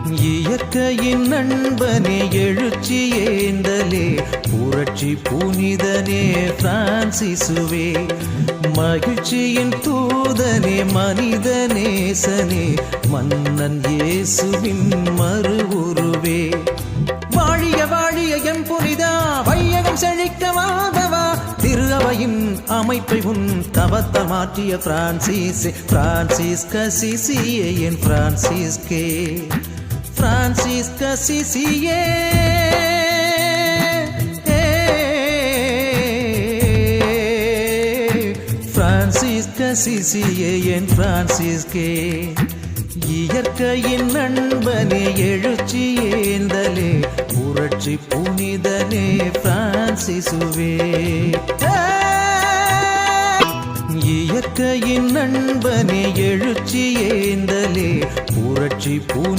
இயற்கையின் நண்பனே எழுச்சி ஏந்தலே புரட்சி புனிதனே பிரான்சிசுவே மகிழ்ச்சியின் தூதனே மனிதநேசனே மன்னன் இயேசுவின் மறு உருவே வாழிய வாழிய எம் புனிதா வையகம் செழிக்கவாகவா திரு அவையின் அமைப்பை உன் தவத்தால் மாற்றிய பிரான்சிஸே பிரான்சிஸ்க சிசியே என் பிரான்சிஸ்கே பிரான்சிஸ்க சிசியே பிரான்சிஸ்க சிசியே என் பிரான்சிஸ்கே இயற்கையின் நண்பனே எழுச்சி ஏந்தலே புரட்சி புனிதனே பிரான்சிசுவே இயற்கையின் நண்பனே எழுச்சி ஏந்தலே புரட்சி புனி